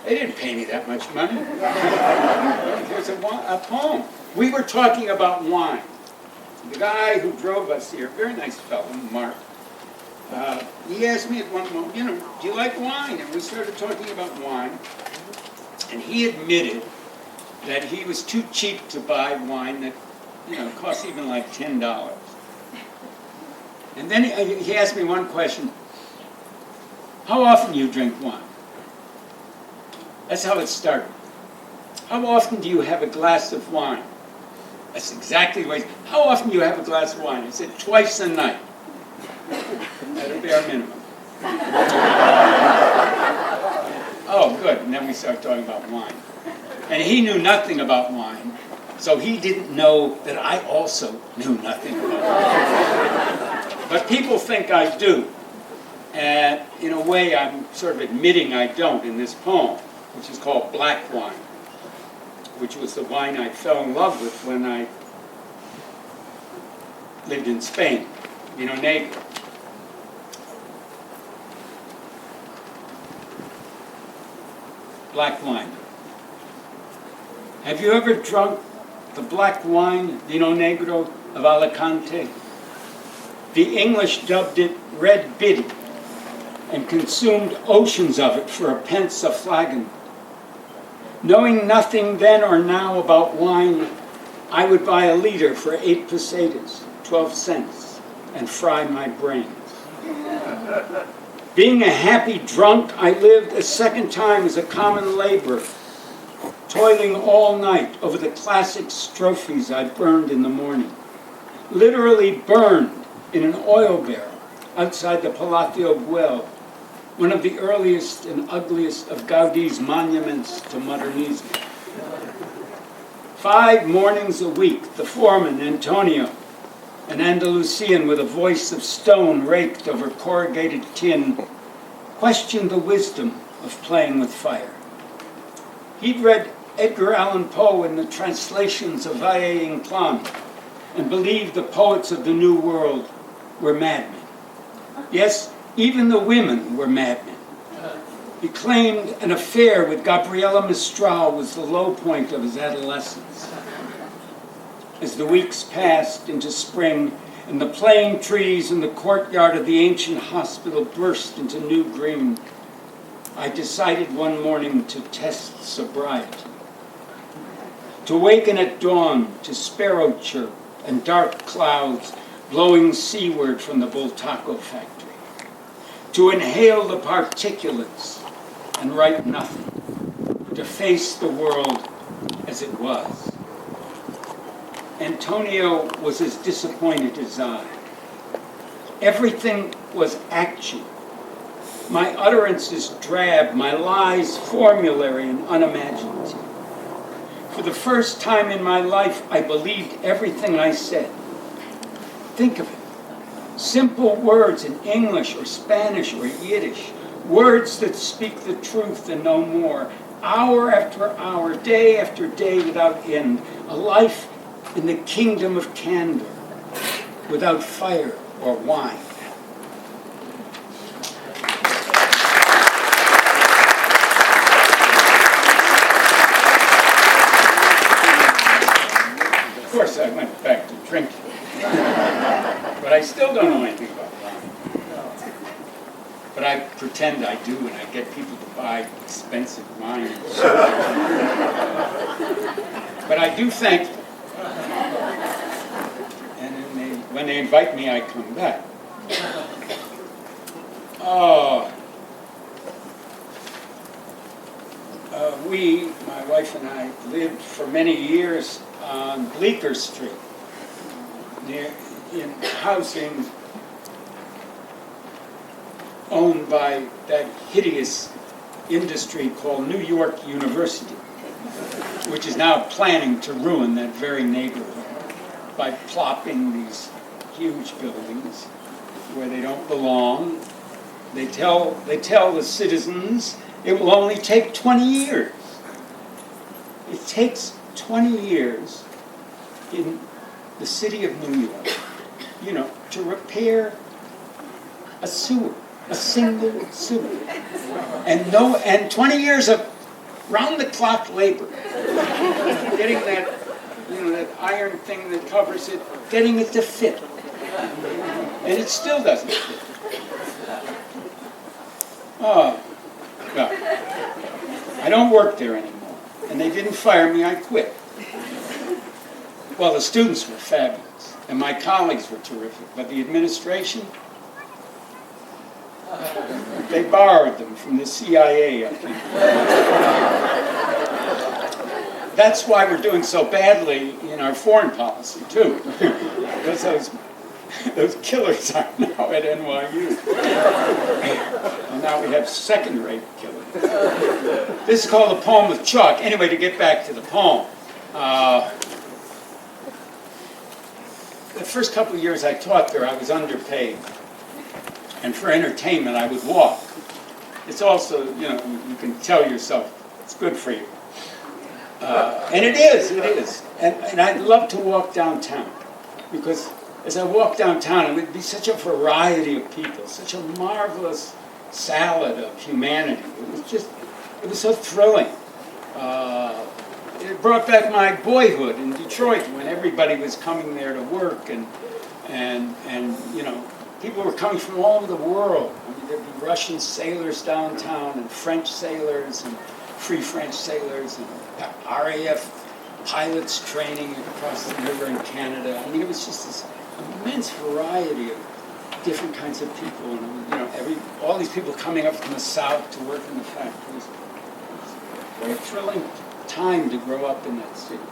They didn't pay me that much money. Here's a poem. We were talking about wine. The guy who drove us here, very nice fellow, Mark, he asked me at one moment, do you like wine? And we started talking about wine. And he admitted that he was too cheap to buy wine that, cost even like $10. And then he asked me one question. How often do you drink wine? That's how it started. How often do you have a glass of wine? That's exactly what he said. How often do you have a glass of wine? He said, twice a night. At a bare minimum. Oh, good. And then we started talking about wine. And he knew nothing about wine, so he didn't know that I also knew nothing about wine. But people think I do. And in a way, I'm sort of admitting I don't in this poem, which is called Black Wine, which was the wine I fell in love with when I lived in Spain, Vino Negro. Black wine. Have you ever drunk the black wine, Vino Negro, of Alicante? The English dubbed it red biddy and consumed oceans of it for a pence a flagon. Knowing nothing then or now about wine, I would buy a liter for 8 pesetas, 12 cents, and fry my brains. Being a happy drunk, I lived a second time as a common laborer, toiling all night over the classic strophes I burned in the morning. Literally burned in an oil barrel outside the Palacio Güell, one of the earliest and ugliest of Gaudi's monuments to modernism. 5 mornings a week, the foreman, Antonio, an Andalusian with a voice of stone raked over corrugated tin, questioned the wisdom of playing with fire. He'd read Edgar Allan Poe in the translations of Valle Inclán and believed the poets of the New World were madmen. Yes, even the women were madmen. He claimed an affair with Gabriela Mistral was the low point of his adolescence. As the weeks passed into spring and the plane trees in the courtyard of the ancient hospital burst into new green, I decided one morning to test sobriety. To waken at dawn to sparrow chirp and dark clouds blowing seaward from the Bultaco factory. To inhale the particulates and write nothing. To face the world as it was. Antonio was as disappointed as I. Everything was actual. My utterances drab, my lies formulary and unimaginative. For the first time in my life, I believed everything I said. Think of it. Simple words in English or Spanish or Yiddish. Words that speak the truth and no more. Hour after hour, day after day without end. A life in the kingdom of candor, without fire or wine. Of course, I went back to drinking, but I still don't know anything about wine. But I pretend I do, and I get people to buy expensive wine. But I do think, and then when they invite me, I come back. My wife and I, lived for many years on Bleecker Street, in housing owned by that hideous industry called New York University, which is now planning to ruin that very neighborhood by plopping these huge buildings where they don't belong. They tell the citizens it will only take 20 years. It takes 20 years in the city of New York, to repair a sewer, a single sewer. And 20 years of round-the-clock labor, getting that, that iron thing that covers it, getting it to fit. And it still doesn't fit. Oh, well, I don't work there anymore. And they didn't fire me, I quit. Well, the students were fabulous, and my colleagues were terrific, but the administration, they borrowed them from the CIA, I think. That's why we're doing so badly in our foreign policy, too. Because those killers are now at NYU. And now we have second-rate killers. This is called The Poem of Chalk. Anyway, to get back to the poem. The first couple of years I taught there, I was underpaid. And for entertainment, I would walk. It's also, you can tell yourself, it's good for you. And it is. And I'd love to walk downtown. Because as I walked downtown, it would be such a variety of people, such a marvelous salad of humanity. It was so thrilling. It brought back my boyhood in Detroit when everybody was coming there to work and people were coming from all over the world. I mean, there'd be Russian sailors downtown and French sailors and Free French sailors and RAF pilots training across the river in Canada. I mean, it was just this immense variety of different kinds of people, and all these people coming up from the south to work in the factories. It was a very thrilling time to grow up in that city,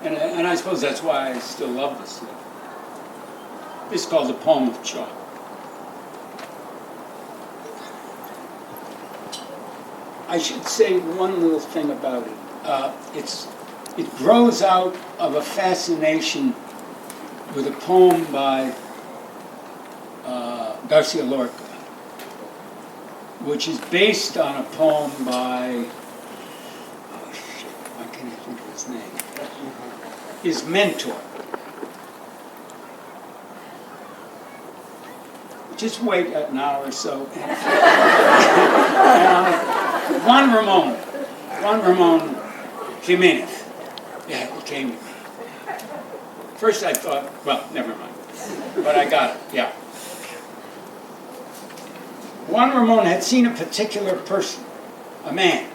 and I suppose that's why I still love the city. This is called The Poem of Chalk. I should say one little thing about it. It grows out of a fascination with a poem by Garcia Lorca, which is based on a poem by, why can't I think of his name? His mentor. Just wait an hour or so. Juan Ramon Jimenez. Yeah, it came to me. First I thought, well, never mind. But I got it, yeah. Juan Ramon had seen a particular person, a man,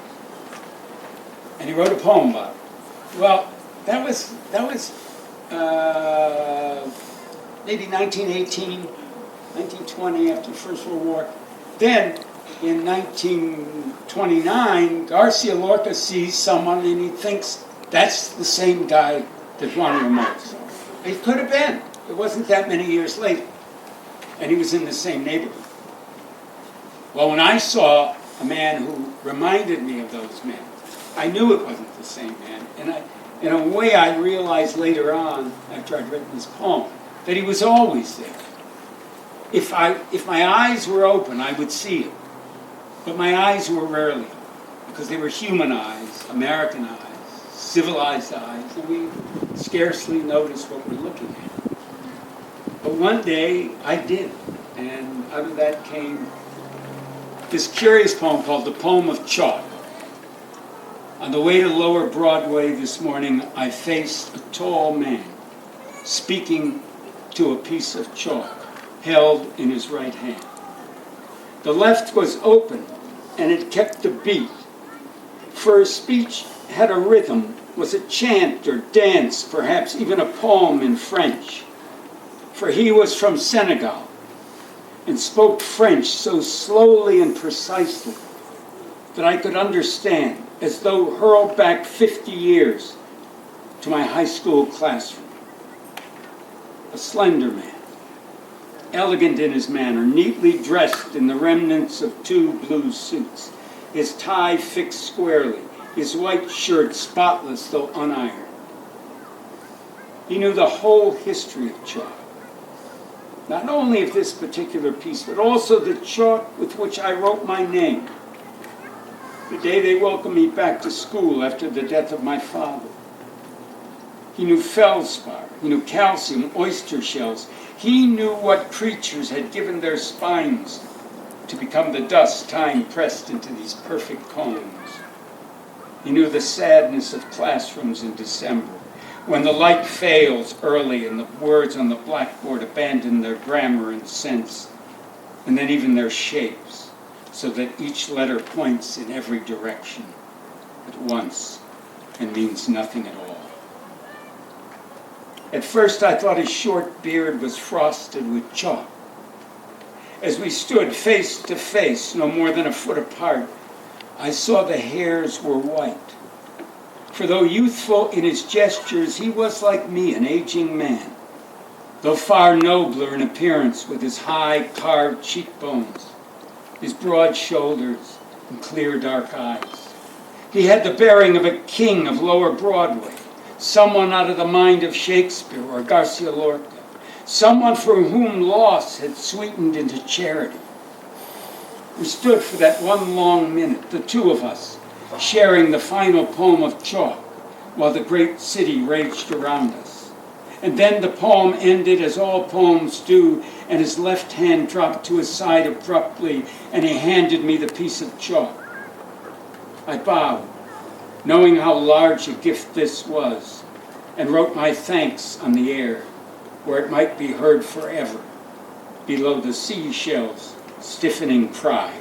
and he wrote a poem about it. Well, that was maybe 1918, 1920, after the First World War. Then, in 1929, Garcia Lorca sees someone and he thinks that's the same guy that Juan Ramon saw. It could have been. It wasn't that many years later. And he was in the same neighborhood. Well, when I saw a man who reminded me of those men, I knew it wasn't the same man. And in a way, I realized later on, after I'd written this poem, that he was always there. If my eyes were open, I would see him. But my eyes were rarely open, because they were human eyes, American eyes, civilized eyes, and we scarcely notice what we're looking at. But one day, I did, and out of that came this curious poem called The Poem of Chalk. On the way to Lower Broadway this morning, I faced a tall man speaking to a piece of chalk held in his right hand. The left was open, and it kept a beat, for his speech had a rhythm, was a chant or dance, perhaps even a poem in French. For he was from Senegal, and spoke French so slowly and precisely that I could understand, as though hurled back 50 years to my high school classroom. A slender man, elegant in his manner, neatly dressed in the remnants of 2 blue suits, his tie fixed squarely, his white shirt spotless though unironed. He knew the whole history of chalk, not only of this particular piece, but also the chalk with which I wrote my name, the day they welcomed me back to school after the death of my father. He knew feldspar, he knew calcium, oyster shells. He knew what creatures had given their spines to become the dust time pressed into these perfect cones. He knew the sadness of classrooms in December, when the light fails early and the words on the blackboard abandon their grammar and sense, and then even their shapes, so that each letter points in every direction at once and means nothing at all. At first I thought his short beard was frosted with chalk. As we stood face to face, no more than a foot apart, I saw the hairs were white. For though youthful in his gestures, he was like me, an aging man, though far nobler in appearance with his high carved cheekbones, his broad shoulders, and clear dark eyes. He had the bearing of a king of lower Broadway, someone out of the mind of Shakespeare or Garcia Lorca, someone for whom loss had sweetened into charity. We stood for that one long minute, the two of us, sharing the final poem of chalk while the great city raged around us. And then the poem ended as all poems do, and his left hand dropped to his side abruptly, and he handed me the piece of chalk. I bowed, knowing how large a gift this was, and wrote my thanks on the air, where it might be heard forever, below the seashell's stiffening pride.